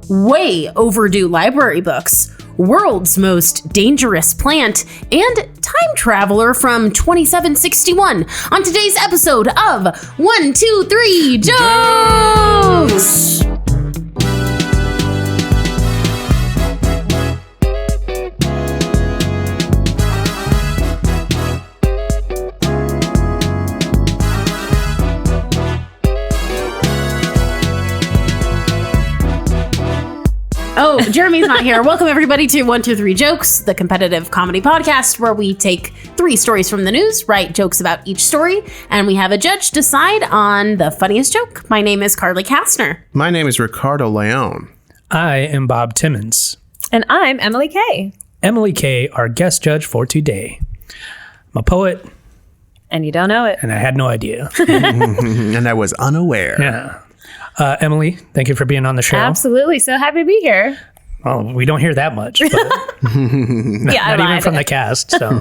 way overdue library books, world's most dangerous plant, and time traveler from 2761 on today's episode of 1, 2, 3 Jokes! Oh, Jeremy's not here. Welcome, everybody, to 1, 2, 3 Jokes, the competitive comedy podcast where we take 3 stories from the news, write jokes about each story, and we have a judge decide on the funniest joke. My name is Carly Kastner. My name is Ricardo Leone. I am Bob Timmons. And I'm Emily Kaye. Emily Kaye, our guest judge for today. I'm a poet. And you don't know it. And I had no idea. And I was unaware. Yeah. Emily, thank you for being on the show. Absolutely. So happy to be here. Well, we don't hear that much, but not even from the cast. So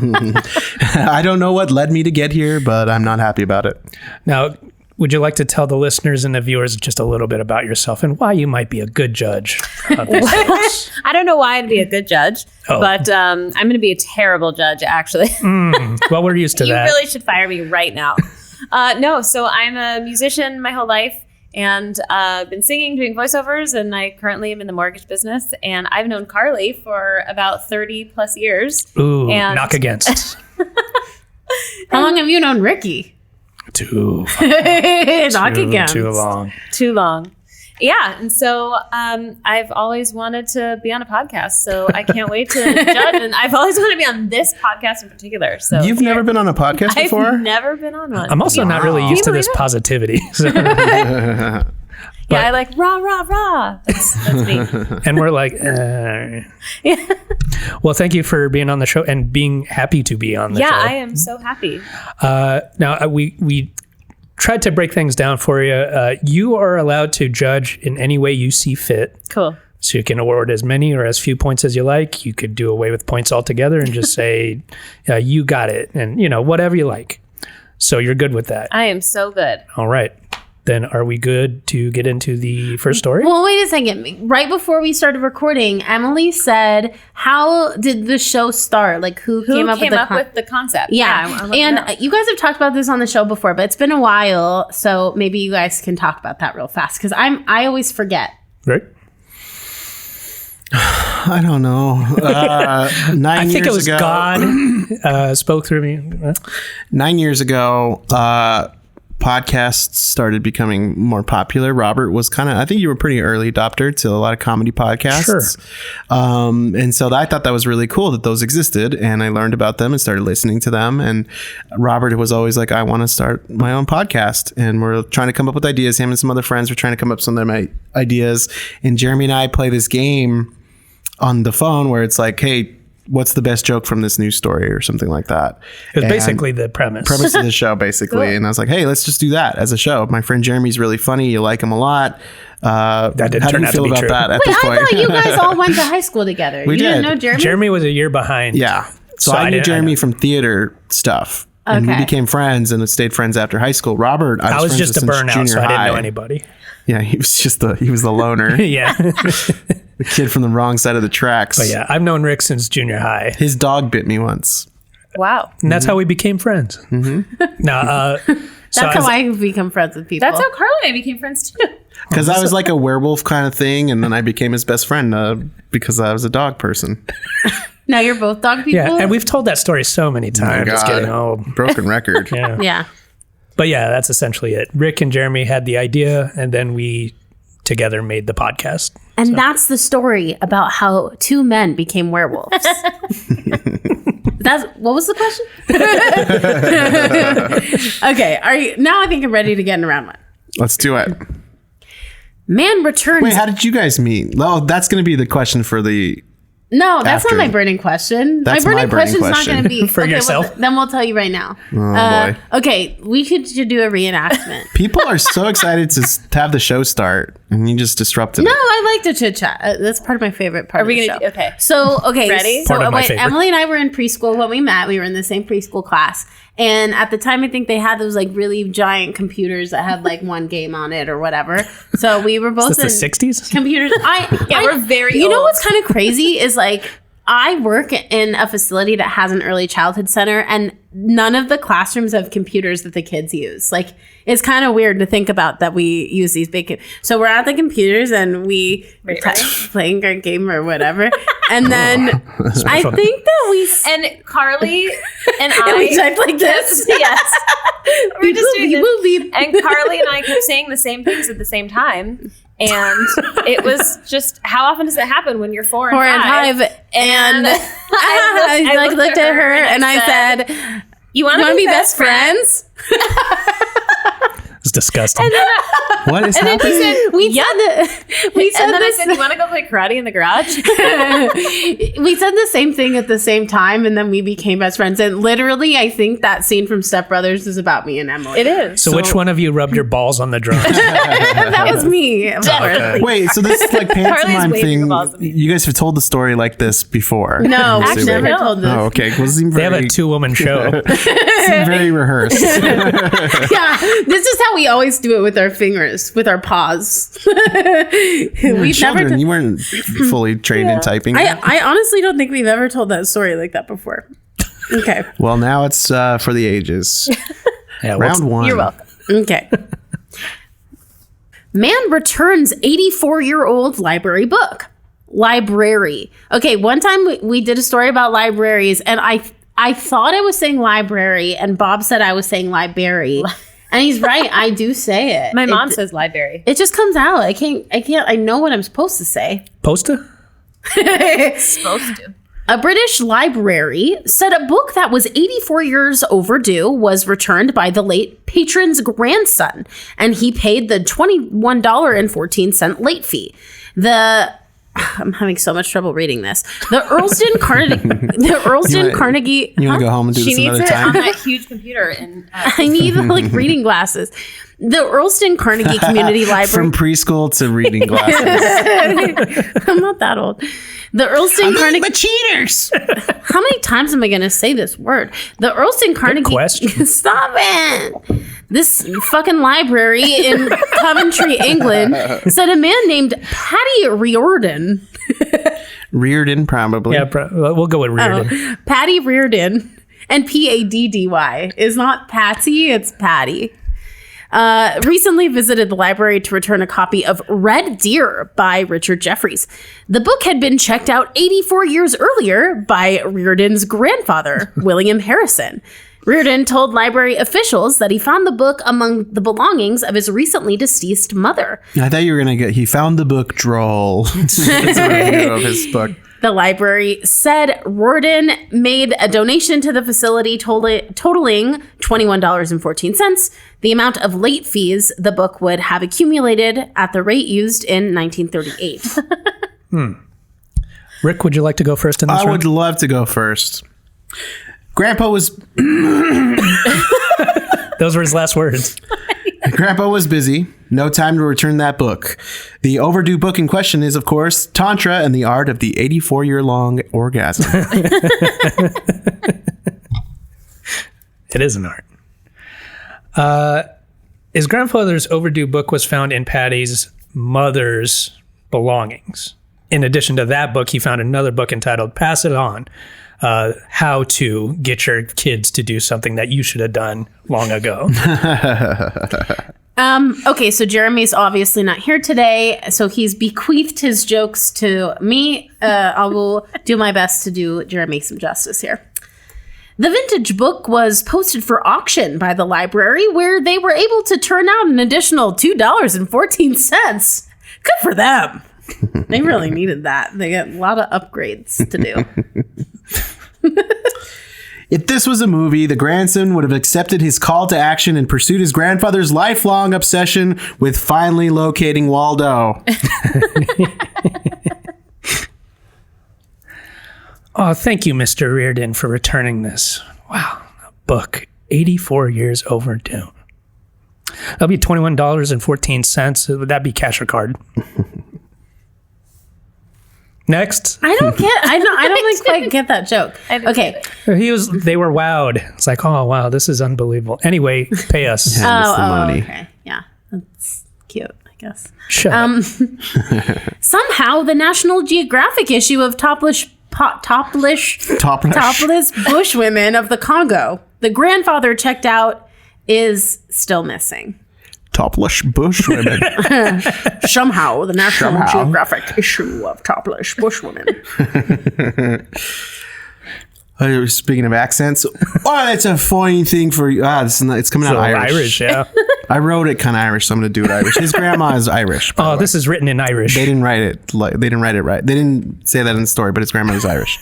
I don't know what led me to get here, but I'm not happy about it. Now, would you like to tell the listeners and the viewers just a little bit about yourself and why you might be a good judge of this? I don't know why I'd be a good judge, but I'm going to be a terrible judge, actually. Well, we're used to that. You really should fire me right now. So I'm a musician my whole life. And I've been singing, doing voiceovers, and I currently am in the mortgage business. And I've known Carly for about 30 plus years. Ooh, knock against. How long have you known Ricky? Too against. Too long. Too long. Yeah. And so I've always wanted to be on a podcast. So I can't wait to judge. And I've always wanted to be on this podcast in particular. So You've never been on a podcast before? I've never been on one. I'm also not really used to this positivity. So. Yeah, I like rah, rah, rah. That's me. And we're like, Yeah. Well, thank you for being on the show and being happy to be on the show. Yeah, I am so happy. Now, we tried to break things down for you. You are allowed to judge in any way you see fit. Cool. So you can award as many or as few points as you like. You could do away with points altogether and just say, you got it. And, whatever you like. So you're good with that. I am so good. All right. Then are we good to get into the first story? Well, wait a second. Right before we started recording, Emily said, how did the show start? Like, who came up with the concept? Yeah. And you guys have talked about this on the show before, but it's been a while. So maybe you guys can talk about that real fast because I always forget. Right. I don't know. 9 years ago. I think it was God spoke through me. 9 years ago, podcasts started becoming more popular. Robert was I think you were a pretty early adopter to a lot of comedy podcasts. Sure. And so I thought that was really cool that those existed, and I learned about them and started listening to them. And Robert was always like, I want to start my own podcast. And we're trying to come up with ideas. Him and some other friends were trying to come up with some of their ideas. And Jeremy and I play this game on the phone where it's like, hey, what's the best joke from this news story or something like that? It was basically the premise of the show, basically. Cool. And I was like, hey, let's just do that as a show. My friend Jeremy's really funny. You like him a lot. That didn't turn out to be true. That Wait, I thought you guys all went to high school together. We you did. Didn't know Jeremy? Jeremy was a year behind. Yeah. So I knew Jeremy from theater stuff. Okay. And we became friends and stayed friends after high school. Robert, I was just a burnout, so I didn't know anybody. Yeah, he was the loner. Yeah. The kid from the wrong side of the tracks. But yeah, I've known Rick since junior high. His dog bit me once. Wow. And that's how we became friends. Mm-hmm. That's how I become friends with people. That's how Carly and I became friends too. Because I was like a werewolf kind of thing, and then I became his best friend because I was a dog person. Now you're both dog people? Yeah, and we've told that story so many times. Oh, it's getting old. Broken record. Yeah. But yeah, that's essentially it. Rick and Jeremy had the idea, and then we together made the podcast. And that's the story about how 2 men became werewolves. What was the question? Okay, now I think I'm ready to get in around one. Let's do it. Man returns. Wait, how did you guys meet? Oh, that's going to be the question for the... No, that's not my burning question. That's my burning question's not question. going to be... For yourself? Well, then we'll tell you right now. Oh, boy. Okay, we could do a reenactment. People are so excited to have the show start, and you just disrupted No, it. I like to chit-chat. That's part of my favorite part Are we of the gonna show. Okay. So, okay. Ready? So Part of my when favorite. Emily and I were in preschool when we met. We were in the same preschool class. And at the time, I think they had those like really giant computers that had like one game on it or whatever. So we were both Is this the 60s? computers. We're very You know old. what's kind of crazy is like I work in a facility that has an early childhood center, and none of the classrooms have computers that the kids use. Like, it's kind of weird to think about that we use these big. So we're at the computers and we playing our game or whatever, and then I think that we And Carly and and we type like this. Yes. We're just doing this. Movie. And Carly and I kept saying the same things at the same time. And it was just, how often does it happen when you're 4 and 5? And I looked at her and I said, you want to be best friends? It's disgusting. What is And then happening? he said, We said and then I this. said, you want to go play karate in the garage? We said the same thing at the same time, and then we became best friends. And literally, I think that scene from Step Brothers is about me and Emily. It is. So which one of you rubbed your balls on the drums? That was me. Of course. Okay. Wait, so this is like pantomime way thing. bigger balls than me. You guys have told the story like this before. No, I'm I've assuming. never told this. Oh, okay. Well, it seemed They have very, a 2-woman show. seemed very rehearsed. Yeah, this is how we always do it with our fingers, with our paws. We've Children, you weren't fully trained in typing. I honestly don't think we've ever told that story like that before. Okay. Well, now it's for the ages. Yeah, Round one. You're welcome. Okay. Man returns 84-year-old library book. Library. Okay, one time we did a story about libraries, and I thought I was saying library, and Bob said I was saying library. And he's right. I do say it. My mom says library. It just comes out. I can't. I know what I'm supposed to say. Posta? Supposed to. A British library said a book that was 84 years overdue was returned by the late patron's grandson, and he paid the $21.14 late fee. I'm having so much trouble reading this. The Earlston Carnegie. You want to go home and do She this needs another it on time? that huge computer. And I need like reading glasses. The Earlston Carnegie Community Library. From preschool to reading glasses. I'm not that old. The Earlston Carnegie. cheaters. How many times am I going to say this word? The Earlston Carnegie. question. Stop it. This fucking library in Coventry, England, said a man named Paddy Riordan. Reardon, probably. Yeah, we'll go with Reardon. Oh, Paddy Riordan. And Paddy is not Patsy, it's Paddy. Recently visited the library to return a copy of Red Deer by Richard Jefferies. The book had been checked out 84 years earlier by Riordan's grandfather, William Harrison. Riordan told library officials that he found the book among the belongings of his recently deceased mother. I thought you were going to get, he found the book droll. That's a review of his book. The library said Riordan made a donation to the facility totaling $21.14, the amount of late fees the book would have accumulated at the rate used in 1938. Rick, would you like to go first in this I round? would love to go first. Grandpa was Those were his last words. Grandpa was busy. No time to return that book. The overdue book in question is, of course, Tantra and the Art of the 84-year-long Orgasm. It is an art. His grandfather's overdue book was found in Patty's mother's belongings. In addition to that book, he found another book entitled Pass It On, how to get your kids to do something that you should have done long ago. Okay, so Jeremy's obviously not here today, so he's bequeathed his jokes to me. I will do my best to do Jeremy some justice here. The vintage book was posted for auction by the library, where they were able to turn out an additional $2.14. Good for them. They really needed that. They got a lot of upgrades to do. If this was a movie, the grandson would have accepted his call to action and pursued his grandfather's lifelong obsession with finally locating Waldo. Oh, thank you, Mr. Reardon, for returning this. Wow, a book, 84 years overdue. That'll be $21.14. Would that be cash or card? Next. I don't think quite get that joke. Okay. They were wowed. It's like, oh, wow, this is unbelievable. Anyway, pay us. Hand us the money. Okay. Yeah. That's cute, I guess. Shut up. Somehow the National Geographic issue of topless bushwomen of the Congo, the grandfather checked out, is still missing. Topless bushwomen. Somehow the National Geographic issue of topless bushwomen. Speaking of accents, that's a funny thing for you. It's coming out Irish. Yeah. I wrote it kind of Irish, so I'm going to do it Irish. His grandma is Irish. Oh, this is written in Irish. They didn't write it right. They didn't say that in the story, but his grandma is Irish.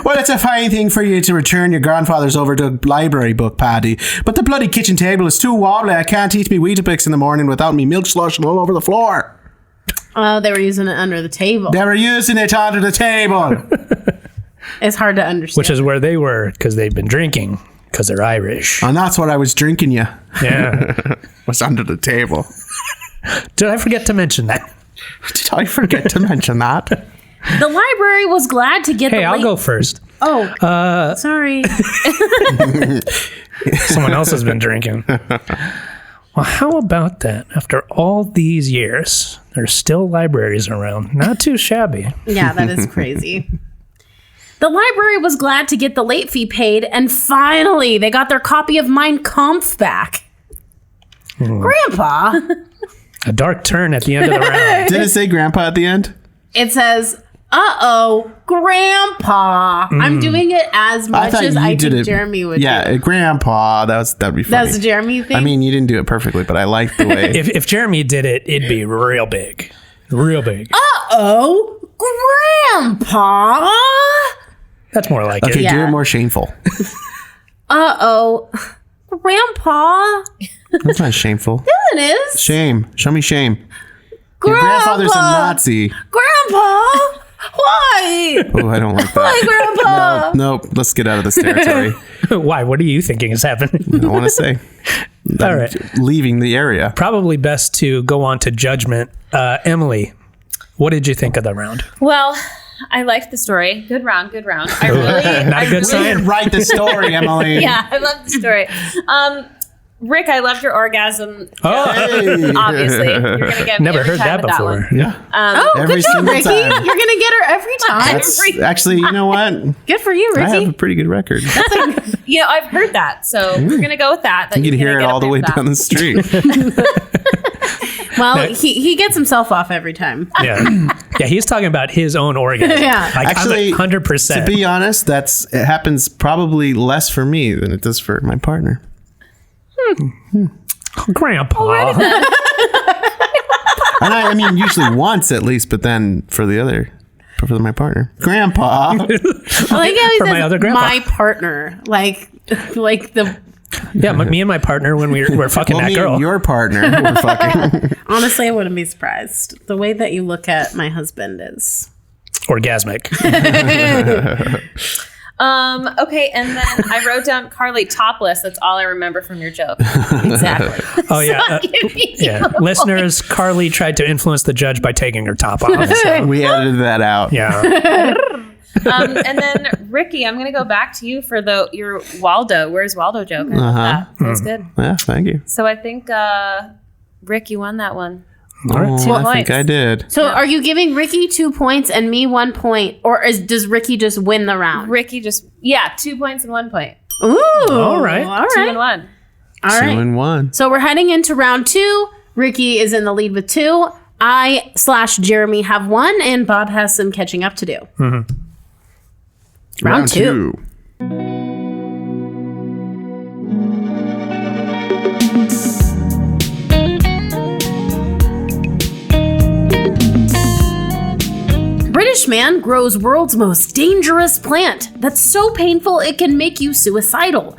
Well, it's a fine thing for you to return your grandfather's overdue library book, Paddy. But the bloody kitchen table is too wobbly. I can't eat me Weetabix in the morning without me milk slushing all over the floor. Oh, they were using it under the table. They were using it under the table. It's hard to understand. Which is where they were, because they've been drinking, because they're Irish. And that's what I was drinking, you. Yeah. Was under the table. Did I forget to mention that? Did I forget to mention that? The library was glad to get Hey, I'll go first. Oh, sorry. Someone else has been drinking. Well, how about that? After all these years, there's still libraries around. Not too shabby. Yeah, that is crazy. The library was glad to get the late fee paid, and finally, they got their copy of Mein Kampf back. Grandpa! A dark turn at the end of the round. Did it say grandpa at the end? It says, uh-oh, Grandpa. I'm doing it as much as I think Jeremy would do. Yeah, grandpa. That'd be funny. That's a Jeremy thing? I mean, you didn't do it perfectly, but I like the way. If Jeremy did it, it'd be real big. Real big. Uh-oh, Grandpa! That's more like Okay, it. do Yeah. it more shameful. Uh-oh, Grandpa. That's not shameful. It is. Shame. Show me shame. Your Grandpa. grandfather's a Nazi. Grandpa! Why? Oh, I don't like that. Why, Grandpa? Nope. Let's get out of this territory. Why? What are you thinking is happening? I don't want to say. All right. Leaving the area. Probably best to go on to judgment. Emily, what did you think of the round? Well, I liked the story. Good round. I really Not a good sign. Write the story, Emily. Yeah, I love the story. Rick, I loved your orgasm. Oh. Hey. Obviously, you're gonna get me Never every heard time that with before. one. Yeah. Good job, single Ricky. time. You're going to get her every time. That's actually, you know what? Good for you, I have a Ricky. pretty good record. Yeah, I've heard that, so we're gonna go with that. You can hear it all the way down the street. Well, he gets himself off every time. Yeah. Yeah, he's talking about his own orgasm. Yeah. Like, Actually, 100%. To be honest, it happens probably less for me than it does for my partner. Grandpa. And I mean, usually once at least, but then for my partner, Grandpa. I like how he For says, my other grandpa. my partner. Like the... Yeah, me and my partner when we were fucking Well, that me girl. and your partner were fucking. Honestly, I wouldn't be surprised. The way that you look at my husband is... Orgasmic. Okay, and then I wrote down Carly topless. That's all I remember from your joke. Exactly. Oh, yeah. Yeah. Listeners, Carly tried to influence the judge by taking her top off. So, We edited that out. yeah. And then Ricky, I'm gonna go back to you for your Waldo. Where's Waldo joke? I love that. That was good. Yeah, thank you. So I think Rick, you won that one. Oh, I think points. I did. So are you giving Ricky 2 points and me 1 point? Or does Ricky just win the round? Ricky 2 points and 1 point. Ooh. All right. All 2 right. and 1. All right. 2-1. So we're heading into round 2. Ricky is in the lead with 2. I/Jeremy have 1, and Bob has some catching up to do. Mm-hmm. Round 2. British man grows world's most dangerous plant that's so painful it can make you suicidal.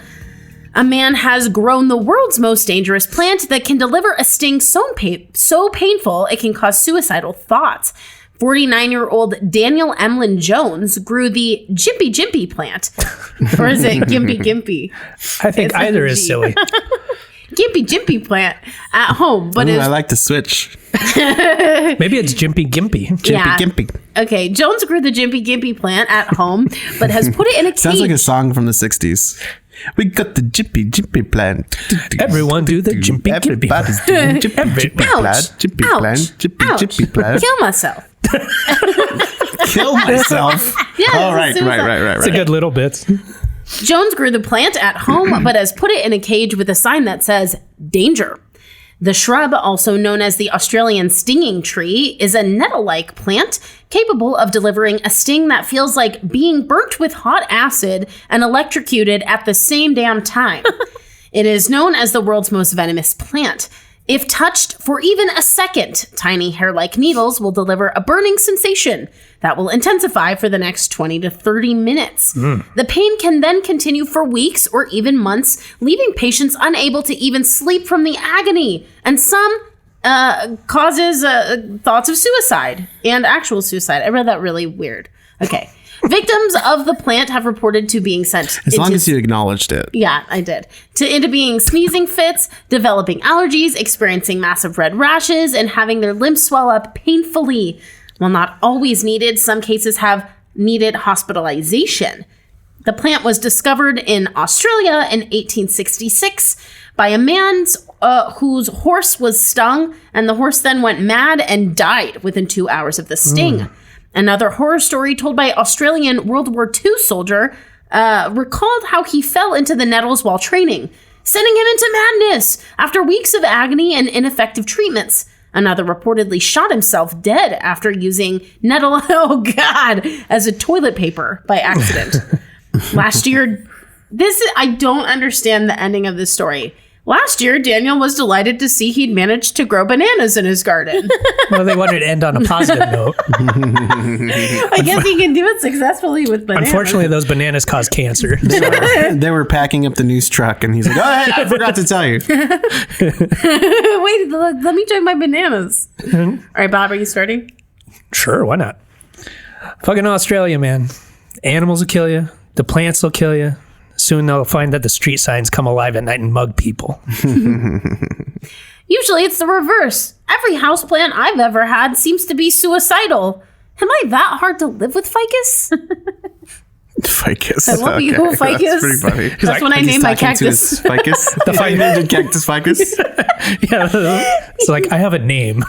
A man has grown the world's most dangerous plant that can deliver a sting so painful it can cause suicidal thoughts. 49-year-old Daniel Emlyn Jones grew the Jimpy Jimpy plant. Or is it Gimpy Gimpy? I think either is silly. gimpy jimpy plant at home, but Ooh, is I like to switch. Maybe it's Jimpy Gimpy. Yeah. Gimpy. Okay, Jones grew the jimpy gimpy plant at home, but has put it in a cage. Sounds like a song from the 60s. We got the jimpy plant. Everyone do the Jimpy Gimpy. Everybody's doing jimpy plant. Jimpy plant. Jimpy plant. Kill myself. Kill myself. Yeah, Oh, it's a right. suicide. It's a good little bit. Jones grew the plant at home, but has put it in a cage with a sign that says, danger. The shrub, also known as the Australian stinging tree, is a nettle-like plant capable of delivering a sting that feels like being burnt with hot acid and electrocuted at the same damn time. It is known as the world's most venomous plant. If touched for even a second, tiny hair-like needles will deliver a burning sensation that will intensify for the next 20 to 30 minutes. The pain can then continue for weeks or even months, leaving patients unable to even sleep from the agony. And some causes thoughts of suicide and actual suicide. I read that really weird. Okay. Victims of the plant have reported to being sent As long as you acknowledged it. Yeah, I did. Into being sneezing fits, developing allergies, experiencing massive red rashes, and having their limbs swell up painfully. While not always needed, some cases have needed hospitalization. The plant was discovered in Australia in 1866 by a man whose horse was stung, and the horse then went mad and died within 2 hours of the sting. Another horror story told by Australian World War II soldier recalled how he fell into the nettles while training, sending him into madness after weeks of agony and ineffective treatments. Another reportedly shot himself dead after using nettle, as a toilet paper by accident. Last year, I don't understand the ending of this story. Last year, Daniel was delighted to see he'd managed to grow bananas in his garden. Well, they wanted to end on a positive note. I guess he can do it successfully with bananas. Unfortunately, those bananas cause cancer. They were packing up the news truck, and he's like, "Oh, hey, I forgot to tell you." Wait, let me check my bananas. All right, Bob, are you starting? Sure, why not? Fucking Australia, man. Animals will kill you. The plants will kill you. Soon they'll find that the street signs come alive at night and mug people. Usually it's the reverse. Every houseplant I've ever had seems to be suicidal. Am I that hard to live with, Ficus? Ficus. I love you, Ficus. That's pretty funny. That's when I named my cactus. Ficus. The named Cactus Ficus. Yeah, it's like, I have a name.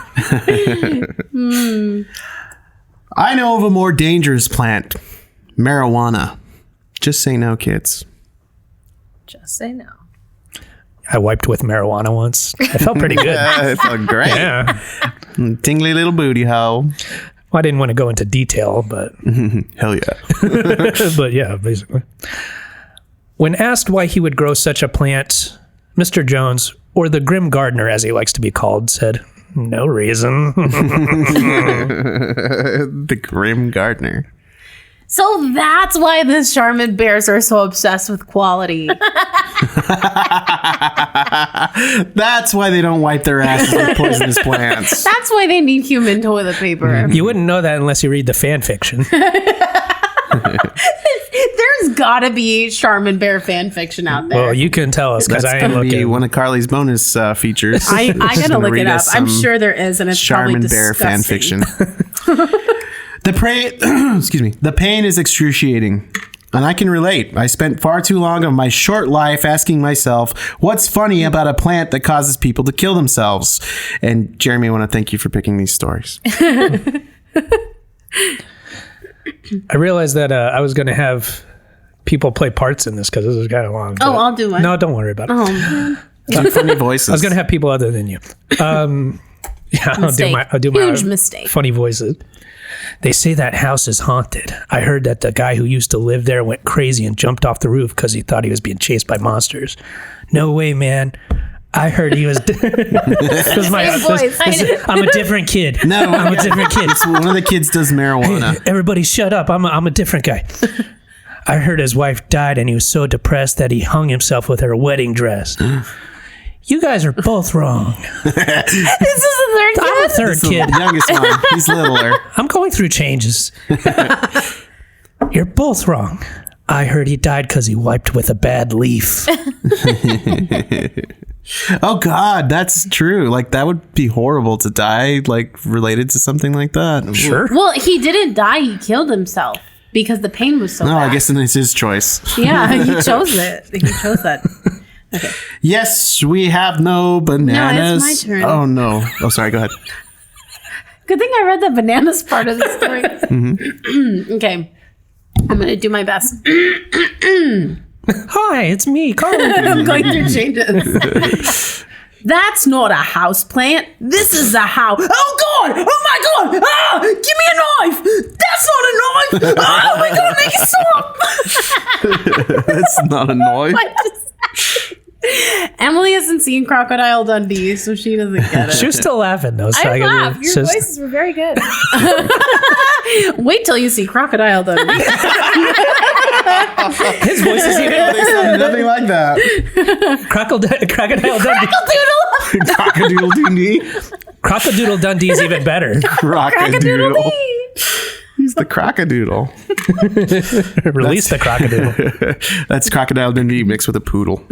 I know of a more dangerous plant. Marijuana. Just say no, kids. Just say no. I wiped with marijuana once. I felt pretty good. It felt great. Yeah. Tingly little booty hole. Well, I didn't want to go into detail, but Hell yeah. but yeah, basically. When asked why he would grow such a plant, Mr. Jones, or the Grim Gardener as he likes to be called, said, "No reason." The Grim Gardener. So that's why the Charmin bears are so obsessed with quality. That's why they don't wipe their asses with poisonous plants. That's why they need human toilet paper. You wouldn't know that unless you read the fan fiction. There's gotta be Charmin bear fan fiction out there. Well, you can tell us because That's I ain't going to be looking. one of Carly's bonus features. I She's gotta gonna look read it up. us I'm some sure there is, and it's probably Charmin bear fan disgusting. fiction. The pain is excruciating. And I can relate. I spent far too long of my short life asking myself, what's funny about a plant that causes people to kill themselves? And Jeremy, I want to thank you for picking these stories. I realized that I was going to have people play parts in this because this is kind of long. Oh, I'll do one. No, don't worry about it. Do funny voices. I was going to have people other than you. Yeah, Mistake. I'll do my Huge mistake. funny voices. They say that house is haunted. I heard that the guy who used to live there went crazy and jumped off the roof because he thought he was being chased by monsters. No way, man. I heard he was. I'm a different kid. No, I'm a different kid. One of the kids does marijuana. Hey, everybody shut up. I'm a different guy. I heard his wife died and he was so depressed that he hung himself with her wedding dress. You guys are both wrong. This is the third I'm kid? a third kid. The youngest one. He's littler. I'm going through changes. You're both wrong. I heard he died because he wiped with a bad leaf. Oh God, that's true. Like that would be horrible to die like related to something like that. Sure. Well, he didn't die. He killed himself because the pain was so No, bad. I guess then it's his choice. Yeah, he chose it. He chose that. Okay. Yes, we have no bananas. No, it's my turn. Oh no. Oh, sorry. Go ahead. Good thing I read the bananas part of the story. Okay. I'm going to do my best. Hi, it's me, Carly. I'm going through changes. That's not a house plant. This is a house. Oh God! Oh my God! Ah! Give me a knife! That's not a knife! Oh my God! Make it stop! That's not a noise. Emily hasn't seen Crocodile Dundee, so she doesn't get it. She was still laughing though. So I gotta laughed. be- Your just- voices were very good. Wait till you see Crocodile Dundee. His voice is even Nothing like that. Crocodile Dundee. Crocodile Dundee. Crocodile Dundee's even better. Crocodile. He's the Crocodoodle. Release the crocodile. That's Crocodile Dundee mixed with a poodle.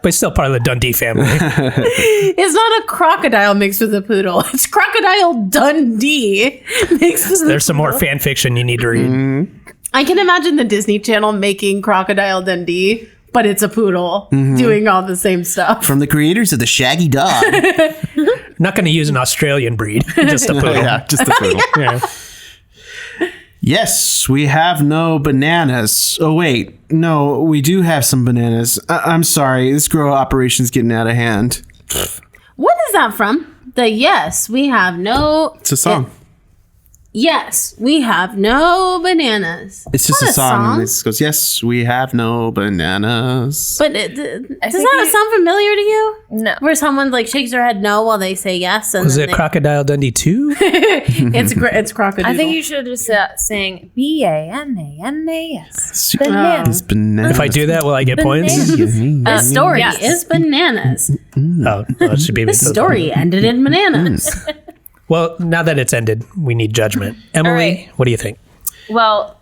But still part of the Dundee family. It's not a crocodile mixed with a poodle. It's Crocodile Dundee mixed with There's some more fan fiction you need to read. I can imagine the Disney Channel making Crocodile Dundee, but it's a poodle doing all the same stuff. From the creators of the Shaggy Dog. Not going to use an Australian breed. Just a poodle. Yeah, just a poodle. Yeah. Yes, we have no bananas. Oh, wait. No, we do have some bananas. I'm sorry. This grow operation's getting out of hand. What is that from? The yes, we have no. It's a song. Yes, we have no bananas. It's just Not a song. And it just goes, yes, we have no bananas. But does think that sound familiar to you? No. Where someone like shakes their head no while they say yes, and Was then it Crocodile Dundee 2? it's crocodile. I think you should have just sang BANANAS. It's bananas. If I do that, will I get points? the story yes. is bananas. Oh, well, it should be The story ended in bananas. Well, now that it's ended, we need judgment. Emily, right. what do you think? Well,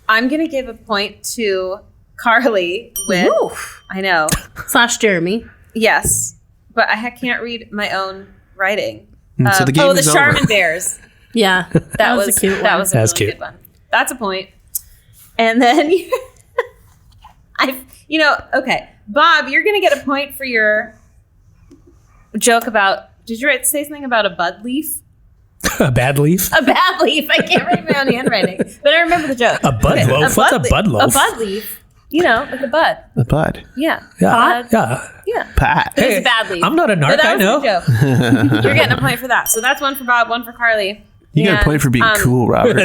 I'm going to give a point to Carly with, Oof. I know, / Jeremy. yes, but I can't read my own writing. So the game the is over. Charmin Bears. Yeah, That was a cute one. That was a That's really cute. good one. That's a point. And then, okay, Bob, you're going to get a point for your joke about, did you say something about a bud leaf? A bad leaf? A bad leaf. I can't read my own handwriting, but I remember the joke. A bud loaf? What's a bud loaf? A bud leaf. Like a bud. The bud. Yeah. Yeah. Bud. Yeah. Yeah. Pat. It was Hey, a bad leaf. I'm not a narc, But that I was know. a joke. You're getting a point for that. So that's one for Bob, one for Carly. You got a point for being cool, Robert.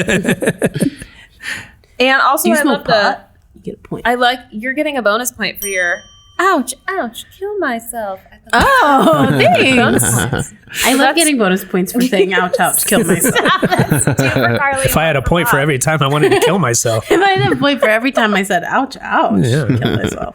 And also, You I smoke love the. pot, you get a point. You're getting a bonus point for your. Ouch! Ouch! Kill myself. Oh, thanks. Bonus points. I love getting bonus points for saying ouch, ouch, kill myself. That's two for Carly. If I had a point for every time I wanted to kill myself. If I had a point for every time I said ouch, ouch, Yeah. kill myself.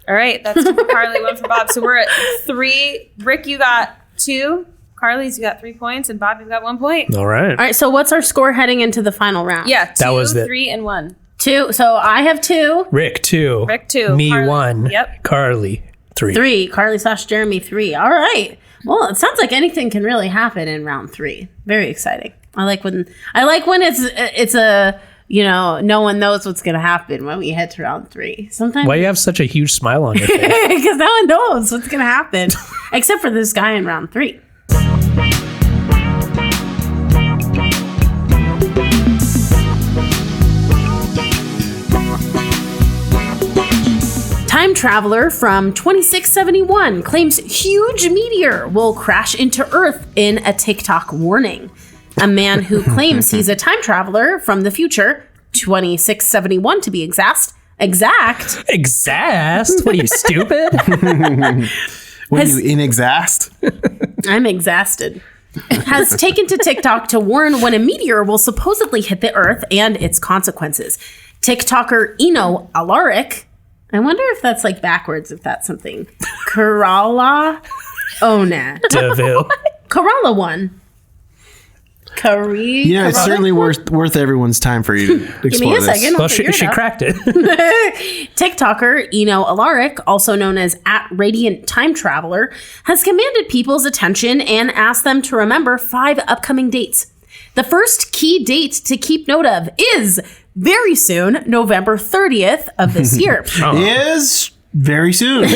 All right, that's two for Carly, one for Bob. So we're at 3. Rick, you got 2. Carly's, you got 3 points, and Bob, you got 1 point. All right. All right, so what's our score heading into the final round? Yeah, 2, That was it. 3, and 1. 2. So I have 2. Rick, 2. Rick, 2. Me, Carly, 1. Yep. Carly, 3. 3. Carly / Jeremy 3. All right. Well, it sounds like anything can really happen in round 3. Very exciting. I like when it's a no one knows what's gonna happen when we head to round 3. Sometimes Why do you have such a huge smile on your face? because no one knows what's gonna happen except for this guy in round 3. Time traveler from 2671 claims huge meteor will crash into Earth in a TikTok warning. A man who claims he's a time traveler from the future, 2671 to be exact. Exast? What are you, stupid? What are you, inexast? I'm exhausted. Has taken to TikTok to warn when a meteor will supposedly hit the Earth and its consequences. TikToker Eno Alaric, I wonder if that's like backwards, if that's something. Kerala Ona. DeVille. Kerala one. Curry. Yeah, it's certainly worth everyone's time for you to explore Give me a this. second. Well, I'll figure she it out. cracked it. TikToker Eno Alaric, also known as @Radiant Time Traveler, has commanded people's attention and asked them to remember 5 upcoming dates. The first key date to keep note of is very soon, November 30th of this year. Is very soon.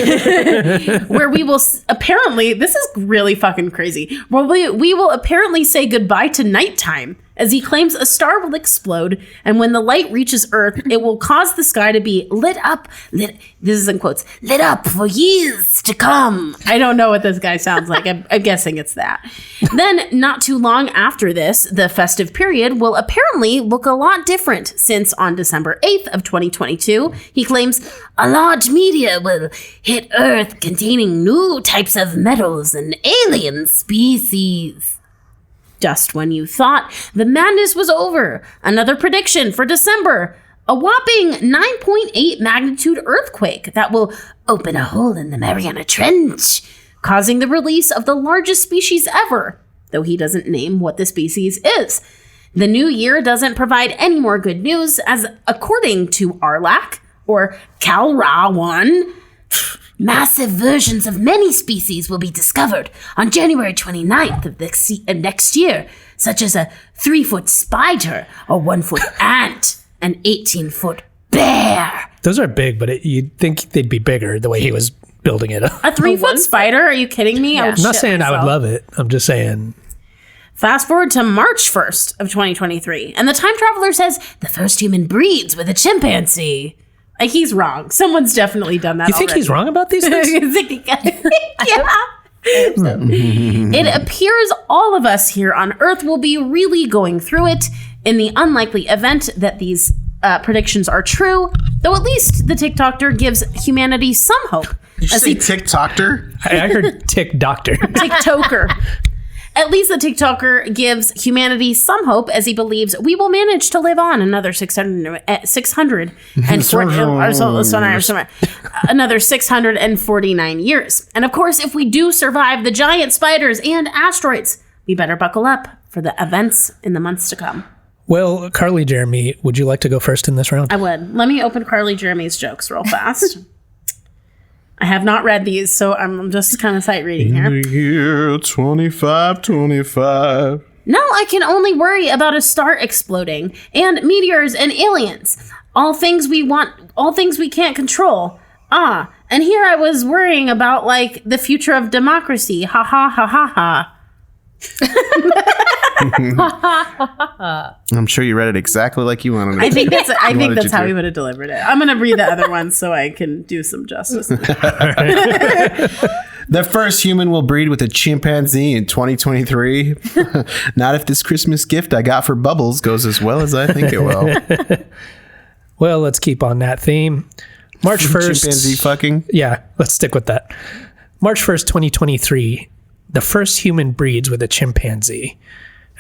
Where we will apparently, this is really fucking crazy. Well, we will apparently say goodbye to nighttime, as he claims a star will explode, and when the light reaches Earth, it will cause the sky to be lit up. This is in quotes. Lit up for years to come. I don't know what this guy sounds like. I'm guessing it's that. Then, not too long after this, the festive period will apparently look a lot different, since on December 8th of 2022, he claims a large meteor will hit Earth containing new types of metals and alien species. Just when you thought the madness was over, another prediction for December. A whopping 9.8 magnitude earthquake that will open a hole in the Mariana Trench, causing the release of the largest species ever, though he doesn't name what the species is. The new year doesn't provide any more good news, as according to Arlac, or Calra-1, massive versions of many species will be discovered on January 29th of next year, such as a 3-foot spider, a 1-foot ant, an 18-foot bear. Those are big, but you'd think they'd be bigger the way he was building it up. A 3-foot spider? Are you kidding me? I'm not saying I would love it. I'm just saying. Fast forward to March 1st of 2023, and the time traveler says the first human breeds with a chimpanzee. He's wrong. Someone's definitely done that. You think he's wrong about these things? Yeah. It appears all of us here on Earth will be really going through it in the unlikely event that these predictions are true, though at least the TikToker gives humanity some hope. Did you say TikToker? I heard tick doctor. TikToker. At least the TikToker gives humanity some hope, as he believes we will manage to live on another 649 years. And of course, if we do survive the giant spiders and asteroids, we better buckle up for the events in the months to come. Well, Carly Jeremy, would you like to go first in this round? I would. Let me open Carly Jeremy's jokes real fast. I have not read these, so I'm just kind of sight reading here. The year 2525. Now I can only worry about a star exploding and meteors and aliens. All things we want, all things we can't control. And here I was worrying about, like, the future of democracy. Ha ha ha ha ha. I'm sure you read it exactly like you wanted it. I think that's you how to. he would have delivered it. I'm gonna read the other one so I can do some justice. The first human will breed with a chimpanzee in 2023. Not if this Christmas gift I got for Bubbles goes as well as I think it will. Well, let's keep on that theme. March 1st. Chimpanzee fucking. Yeah, let's stick with that. March 1st, 2023. The first human breeds with a chimpanzee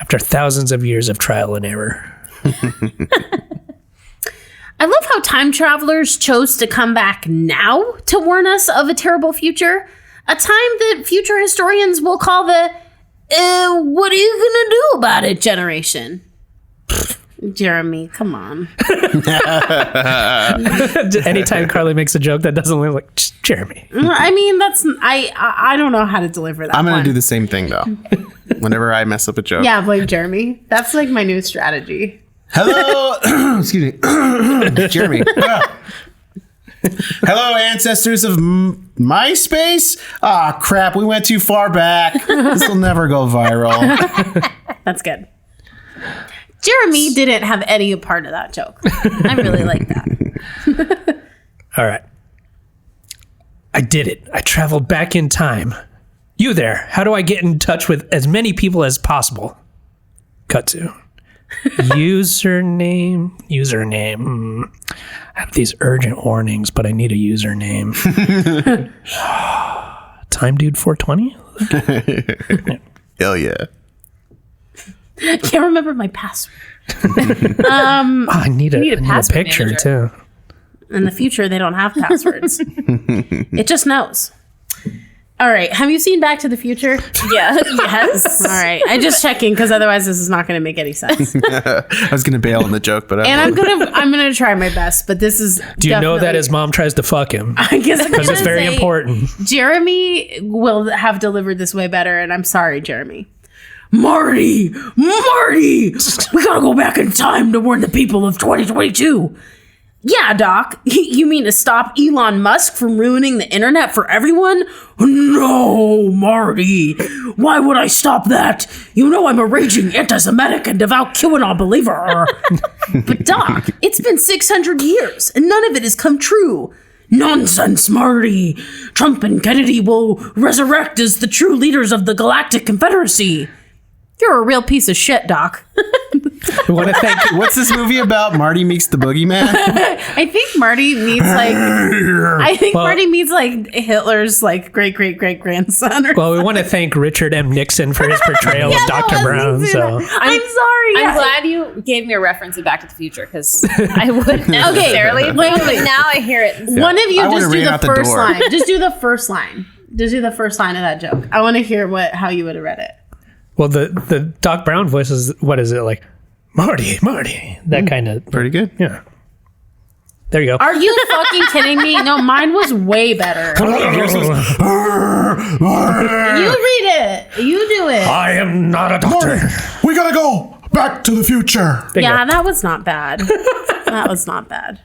after thousands of years of trial and error. I love how time travelers chose to come back now to warn us of a terrible future. A time that future historians will call the, what are you gonna do about it generation? Jeremy, come on. Anytime Carly makes a joke that doesn't look like Jeremy. I mean, I don't know how to deliver that. I'm going one. to do the same thing, though. Whenever I mess up a joke. Yeah, blame Jeremy. That's like my new strategy. Hello. Excuse me. Jeremy. Hello, ancestors of MySpace. Ah, crap. We went too far back. This will never go viral. That's good. Jeremy didn't have any part of that joke. I really like that. All right. I did it. I traveled back in time. You there. How do I get in touch with as many people as possible? Cut to. Username. I have these urgent warnings, but I need a username. Time Dude 420? Hell yeah. I can't remember my password. I need a password picture manager. too. In the future, they don't have passwords. It just knows. All right. Have you seen Back to the Future? Yeah. Yes. All right. I just checking because otherwise this is not going to make any sense. I was gonna bail on the joke, but And I'm gonna try my best. But this is. Do you know that his mom tries to fuck him? I guess Because it's very important. Jeremy will have delivered this way better, and I'm sorry, Jeremy. Marty, we gotta go back in time to warn the people of 2022. Yeah, Doc. You mean to stop Elon Musk from ruining the internet for everyone? No, Marty. Why would I stop that? You know I'm a raging anti-Semitic and devout QAnon believer. But Doc, it's been 600 years and none of it has come true. Nonsense, Marty. Trump and Kennedy will resurrect as the true leaders of the Galactic Confederacy. You're a real piece of shit, Doc. We want to thank what's this movie about? Marty meets the boogeyman. I think Marty meets Marty meets like Hitler's like great grandson. Well, we want to thank Richard M. Nixon for his portrayal of Dr. Brown. So I'm sorry. I'm glad you gave me a reference of Back to the Future because I wouldn't necessarily. Wait. But now I hear it. One of you I just would've do ran the out the first door. line. Just do the first line. Just do the first line of that joke. I want to hear how you would have read it. well, the Doc Brown voice is, what is it, like, Marty, that kind of, Pretty good. yeah. There you go. Are you fucking kidding me? No, mine was way better. You read it. You do it. I am not a doctor. We gotta go back to the future. Yeah, that was not bad. That was not bad.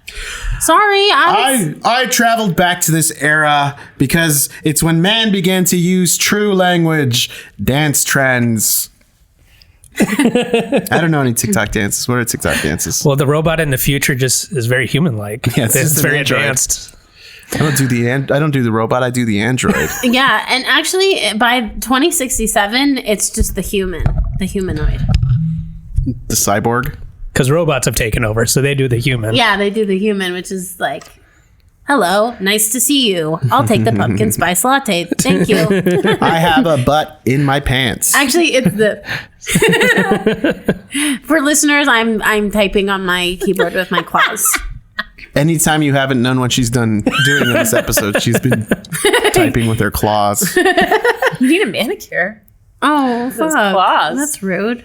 Sorry, I traveled back to this era because it's when man began to use true language, dance trends. I don't know any TikTok dances. What are TikTok dances? Well, the robot in the future just is very human-like. Yeah, it's just it's an very android. advanced. I don't do the robot. I do the android. Yeah, and actually, by 2067, it's just the humanoid. The cyborg. Because robots have taken over, so they do the human. Yeah, they do the human, which is like, hello, nice to see you. I'll take the pumpkin spice latte. Thank you. I have a butt in my pants. Actually, it's the. For listeners, I'm typing on my keyboard with my claws. Anytime you haven't known what she's done doing in this episode, she's been typing with her claws. You need a manicure. Oh, Those fuck. claws. That's rude.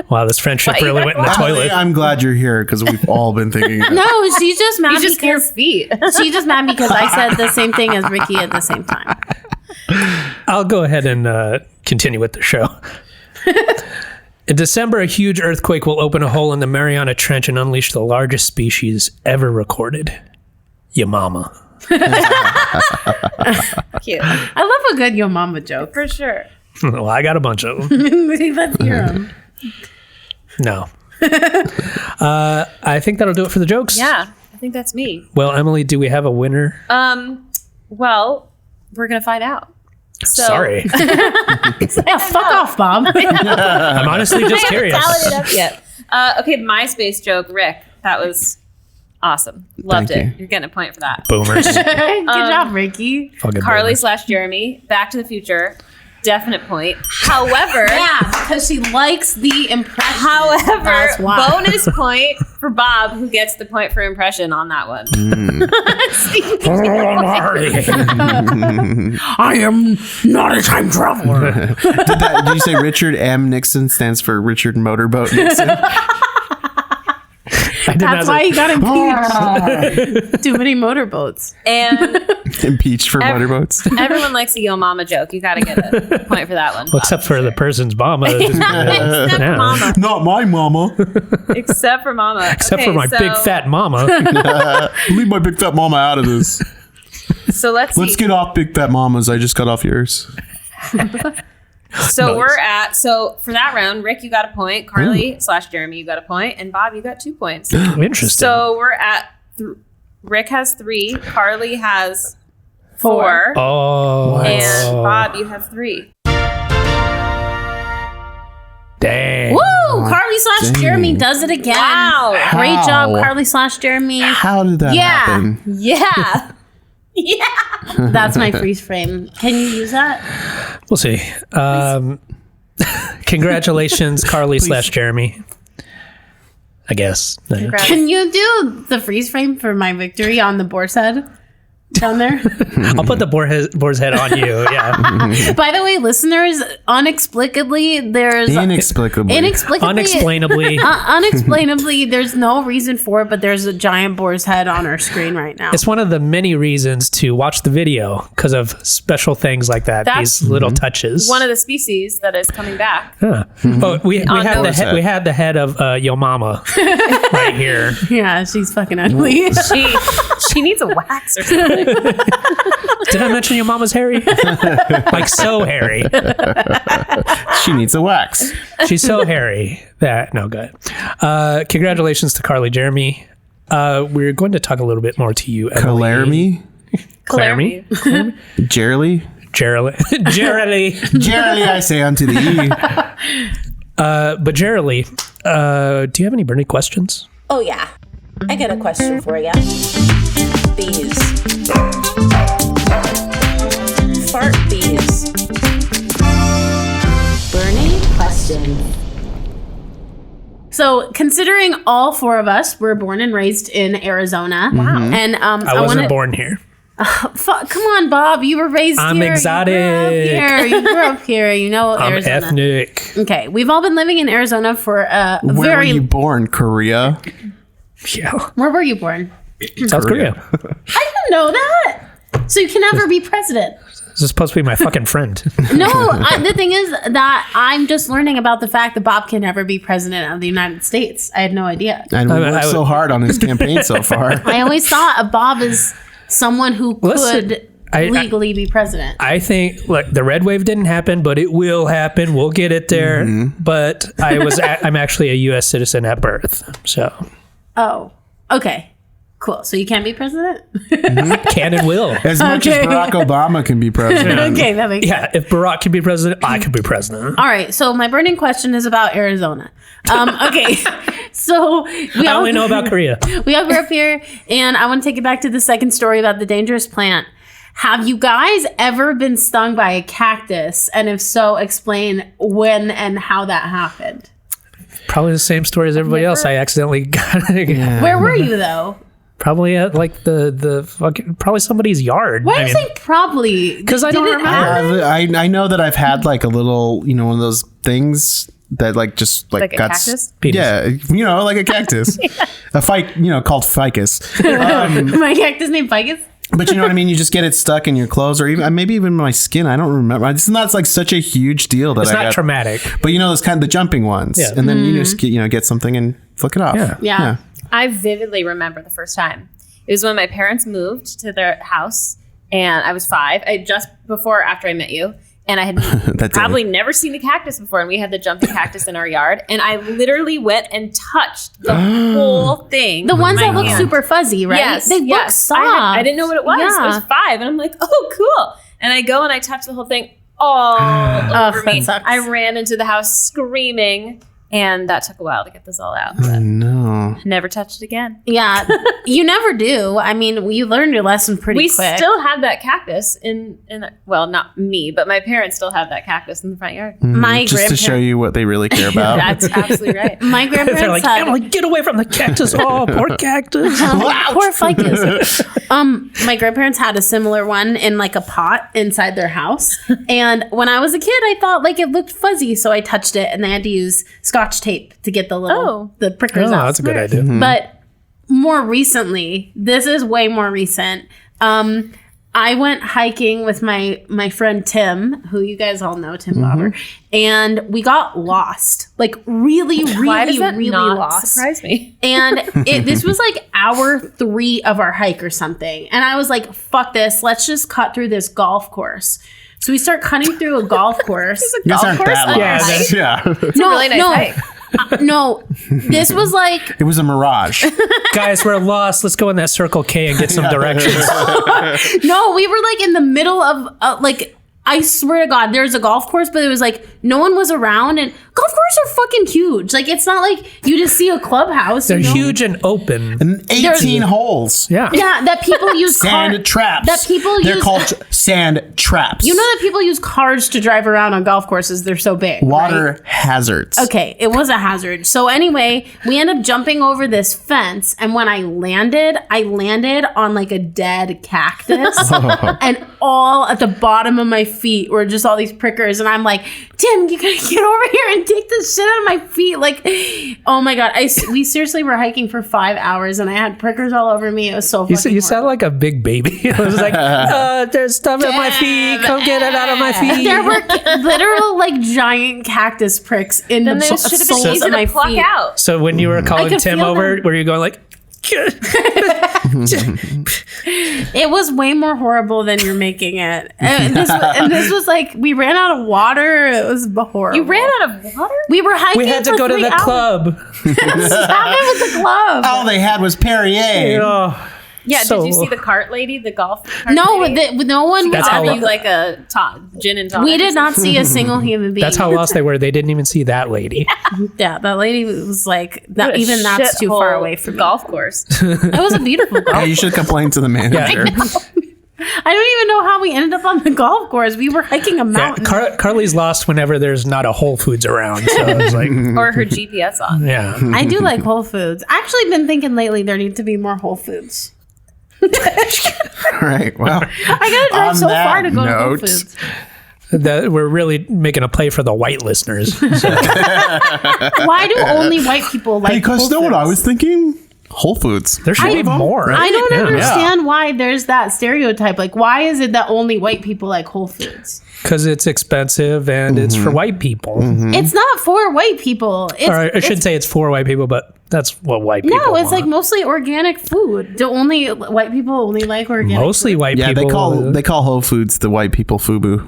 Wow, this friendship Why you really got went in the claws? toilet. I'm glad you're here because we've all been thinking. No, she's just mad You just can't because feet. she's just mad because I said the same thing as Ricky at the same time. I'll go ahead and continue with the show. In December, a huge earthquake will open a hole in the Mariana Trench and unleash the largest species ever recorded. Your mama. Cute. I love a good yo mama joke. For sure. Well, I got a bunch of them. Let's hear 'em. No. I think that'll do it for the jokes. Yeah, I think that's me. Well, Emily, do we have a winner? Well, we're going to find out. So, Sorry. Yeah, fuck off, Bob. I'm honestly just curious. Tallied it up yet. Okay, MySpace joke, Rick. That was awesome. Loved Thank it. you. You're getting a point for that. Boomers. Good job, Ricky. Fucking Carly boomers. / Jeremy, Back to the Future, definite point. However, Yeah, because she likes the impression. however, That's why. bonus point for Bob, who gets the point for impression on that one. I am not a time traveler. Did you say Richard M. Nixon stands for Richard Motorboat Nixon? I did That's not why he got impeached. Too many motorboats. And Impeached for motorboats. everyone likes a Yo Mama joke. You got to get a point for that one. well, except for the person's mama. Except Yeah. for Mama. Not my mama. Except for Mama. Except Okay, for my big so- fat mama. Leave my big fat mama out of this. So let's Let's see. get off big fat mamas. I just got off yours. So Nice. we're at, so for that round, Rick, you got a point. Carly / Jeremy, you got a point. And Bob, you got 2 points. Interesting. So we're at, Rick has 3. Carly has 4. oh. And Bob, you have 3. Dang. Woo! Carly / dang. Jeremy does it again. Wow. Great job, How? Carly / Jeremy. How did that Yeah. happen? Yeah. Yeah. That's my freeze frame. Can you use that? We'll see. Congratulations, Carly / Jeremy. I guess. Congrats. Can you do the freeze frame for my victory on the boar's head? down there. I'll put the boar's head on you. Yeah. By the way, listeners, inexplicably, unexplainably, there's no reason for it, but there's a giant boar's head on our screen right now. It's one of the many reasons to watch the video because of special things like that. That's these little touches. One of the species that is coming back. Huh. Oh, we had the head of Yo Mama right here. Yeah, she's fucking ugly. She needs a wax or something. Did I mention Your Mama's hairy? Like so hairy. She needs a wax. She's so hairy that no good. Congratulations to Carly Jeremy. We're going to talk a little bit more to you, Emily. Calermy? Claramie? Jerily? Jerily, I say unto the E. But Jerily, do you have any burning questions? Oh, yeah. I got a question for you. Bees. Fart bees. Burning question. So, considering all four of us were born and raised in Arizona, and I wasn't born here. Come on, Bob, you were raised I'm here. exotic. You grew up here. You know I'm Arizona. ethnic. Okay, we've all been living in Arizona for a Where very. were you born? Korea? Yeah. Where were you born? South Korea. I didn't know that. So you can never be president. This is supposed to be my fucking friend. No, the thing is that I'm just learning about the fact that Bob can never be president of the United States. I had no idea. And we worked so hard on his campaign so far. I always thought of Bob as someone who could legally be president. I think, look, the red wave didn't happen, but it will happen. We'll get it there. But I'm actually a U.S. citizen at birth. So. Oh, okay. Cool. So you can be president? Can and will. As much as Barack Obama can be president. Okay, that makes sense. Yeah, if Barack can be president, I can be president. All right. So my burning question is about Arizona. Okay. So I only know about Korea. We all grew up here, and I want to take it back to the second story about the dangerous plant. Have you guys ever been stung by a cactus? And if so, explain when and how that happened. Probably the same story as everybody else. I accidentally got it. Yeah. Where were you, though? Probably at like the fucking probably somebody's yard. Why do you say probably? Because I don't remember. I know that I've had like a little, one of those things that like just like Like a got cactus? Yeah, like a cactus. Called ficus. My cactus named Ficus? But you know what I mean? You just get it stuck in your clothes or even maybe even my skin. I don't remember. It's not like such a huge deal that It's I not got. traumatic. But those kind of the jumping ones. Yeah. And then you just get something and flick it off. Yeah. I vividly remember the first time. It was when my parents moved to their house, and I was 5. Just before or after I met you. And I had probably never seen a cactus before, and we had the jumping cactus in our yard. And I literally went and touched the whole thing. The ones that with my look hand. super fuzzy, right? Yes, They look soft. I didn't know what it was. Yeah. I was 5, and I'm like, oh, cool. And I go and I touch the whole thing all over me. That sucks. I ran into the house screaming, and that took a while to get this all out. But No. never touched it again. Yeah, you never do. I mean, you learned your lesson pretty quick. We still had that cactus in well, not me, but my parents still have that cactus in the front yard. My Just to show you what they really care about. That's absolutely right. My grandparents They're like, had Emily, get away from the cactus. Oh, poor cactus. poor ficus. My grandparents had a similar one in like a pot inside their house, and when I was a kid, I thought like it looked fuzzy, so I touched it, and they had to use Scotch tape to get the prickers out. That's a good idea. But more recently, this is way more recent. I went hiking with my friend Tim, who you guys all know, Tim Bobber, and we got lost. Like really, Why does that really not lost. surprise me? And this was like hour 3 of our hike or something. And I was like, fuck this. Let's just cut through this golf course. So we start cutting through a golf course. You guys aren't course that on lost. Yeah. It's a really nice hike. No, this was like It was a mirage. Guys, we're lost. Let's go in that Circle K and get some directions. no, we were like in the middle of like I swear to God, there's a golf course, but it was like no one was around, and golf courses are fucking huge. Like it's not like you just see a clubhouse. They're huge and open. And 18 holes. Yeah. Yeah, that people use Sand traps. That people They're use. called sand traps. You know that people use cars to drive around on golf courses. They're so big. Water right? hazards. Okay, it was a hazard. So anyway, we end up jumping over this fence, and when I landed on like a dead cactus, and all at the bottom of my feet were just all these prickers, and I'm like, Tim, you gotta get over here and take this shit out of my feet. Like, oh my God, we seriously were hiking for 5 hours, and I had prickers all over me. It was so fucking You sound like a big baby. It was like, there's stuff at my feet. Come get it out of my feet. There were literal like giant cactus pricks in Then the those should have been soles easy of my to pluck feet. out. So when you were calling could Tim feel over, them. were you going like, It was way more horrible than you're making it. And this was like, we ran out of water. It was horrible. You ran out of water? We were hiking. we had to for go to 3 the hours. club? Stop it with the club. All they had was Perrier. Oh, Yeah, So- did you see the cart lady, the golf cart No, lady? no one. That's how Offer you like a gin and tonic? We did not see a single human being. that's how lost they were. They didn't even see that lady. Yeah, that lady was like, What that, a even that's too far shithole away from me. golf course. It was a beautiful golf. Yeah, you should complain to the manager. I don't even know how we ended up on the golf course. We were hiking a Yeah, mountain. Carly's lost whenever there's not a Whole Foods around. So it's like, Or her GPS on. yeah. I do like Whole Foods. Actually, been thinking lately there need to be more Whole Foods. Right. Well, I gotta drive On so that far to go to Whole note- Foods. That we're really making a play for the white listeners. So, Why do only white people like because Whole you know what I Foods? was thinking? Whole Foods. there should be more. I don't Yeah. understand why there's that stereotype. Like, why is it that only white people like Whole Foods? Because it's expensive and it's for white people. It's not for white people. It's, Or I should say it's for white people, but that's what white people no, it's want. like mostly organic food. Do only white people only like organic? Mostly white Yeah, people. they call Whole Foods the white people FUBU,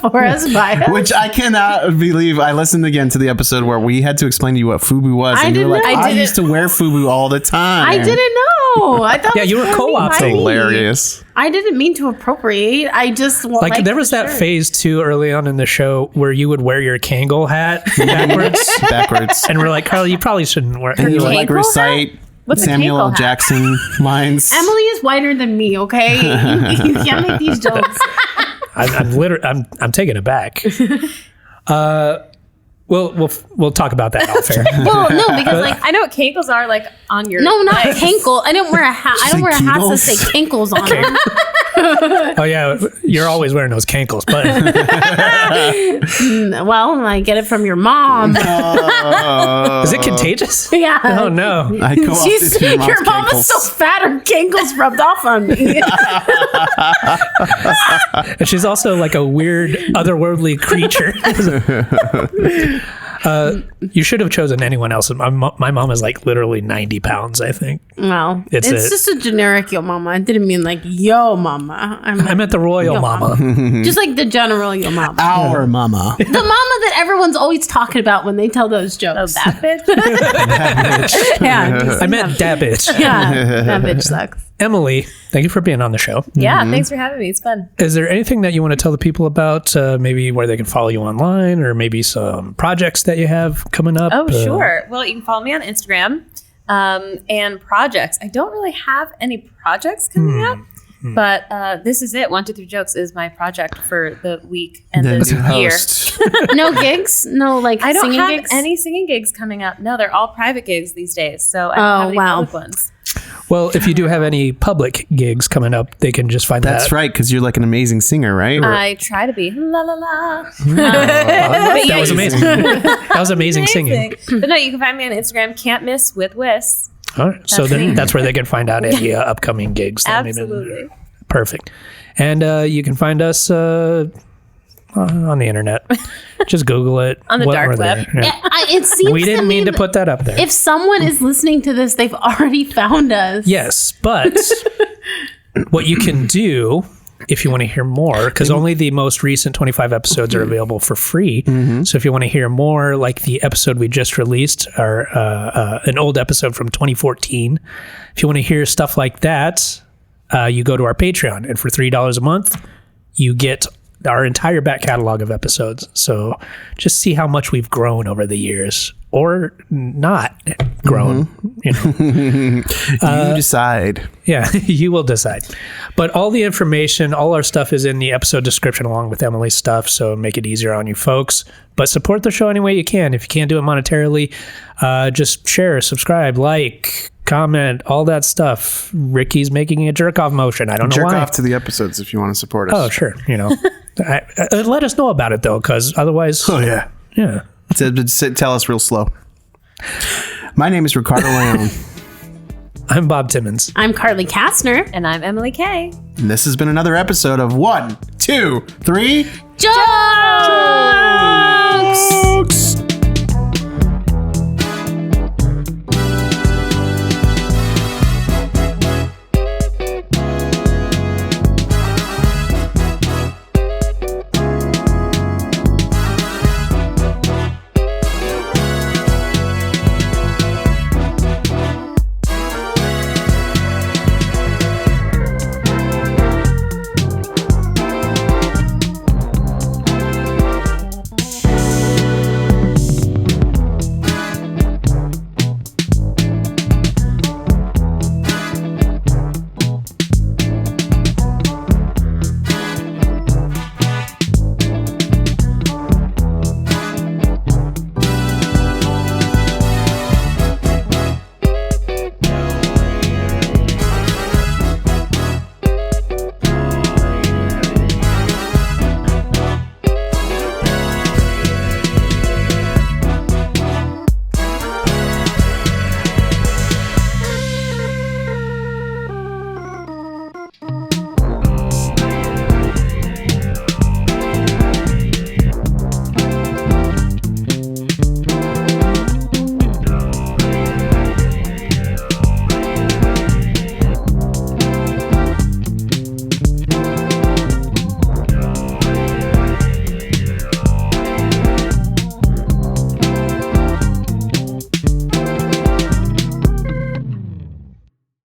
for us by us. which I cannot believe. I listened again to the episode where we had to explain to you what FUBU was, I and you were didn't like, know. "I used to wear FUBU all the time." I didn't know. I thought Yeah, you were co-opting. Hilarious. I didn't mean to appropriate. I just Like there was that phase too early on in the show where you would wear your Kangol hat backwards, and we're like, Carly, you probably shouldn't wear. And you You're would like, like recite What's a Samuel Kangol L. hat? Jackson lines. Emily is whiter than me. Okay, you can't make these jokes. I'm taking it back. We'll talk about that off air. Well, no, because like I know what cankles are like on your no, not legs. cankle. I don't wear a hat. I don't Say wear hats that Kegels? say cankles on them. Oh yeah, you're always wearing those cankles, but Well, I get it from your mom. is it contagious? Yeah. Oh no. I co-opted your mom's Your mom is cankles. so fat, her cankles rubbed off on me. And she's also like a weird otherworldly creature. You should have chosen anyone else. My mom is like literally 90 pounds, I think. Well, It's it's a- just a generic yo mama. I didn't mean like yo mama. I meant the royal Yo mama. just like the general yo mama. Our mama. The mama that everyone's always talking about when they tell those Oh, jokes. that bitch? Yeah, just- I meant that bitch. yeah, that bitch sucks. Emily, thank you for being on the show. Yeah, thanks for having me. It's fun. Is there anything that you want to tell the people about? Maybe where they can follow you online, or maybe some projects that you have coming up? Oh, sure. Well, you can follow me on Instagram and projects. I don't really have any projects coming up, but this is it. 1, 2, 3 Jokes is my project for the week and The the new year. host. No gigs, no like I don't singing have gigs. any singing gigs coming up. No, they're all private gigs these days. So I don't have any public ones. Well, if you do have any public gigs coming up, they can just find That's that. right, because you're like an amazing singer, right? I try to be la la la. That was amazing. That was amazing singing. But no, you can find me on Instagram. Can't miss with Wiss. All right. So That's then me. that's where they can find out any upcoming gigs. that maybe- Absolutely. Perfect. And you can find us on the internet. Just Google it. On the What dark were web. they? Yeah. It seems We didn't to mean me to put that up there. if someone is listening to this, they've already found us. Yes, but what you can do if you want to hear more, because only the most recent 25 episodes are available for free. So if you want to hear more, like the episode we just released, or an old episode from 2014, if you want to hear stuff like that, you go to our Patreon, and for $3 a month, you get our entire back catalog of episodes. So just see how much we've grown over the years, or not grown. You decide. Yeah, you will decide. But all the information, all our stuff is in the episode description along with Emily's stuff, so make it easier on you folks. But support the show any way you can. If you can't do it monetarily, just share, subscribe, like, comment, all that stuff. Ricky's making a jerk-off motion. I don't know why. Jerk off to the episodes if you want to support us. Oh, sure. Let us know about it, though, because otherwise... Oh, yeah. Yeah. Tell us real slow. My name is Ricardo Leone. I'm Bob Timmons. I'm Carly Kastner. And I'm Emily Kaye. And this has been another episode of 1, 2, 3... Joe!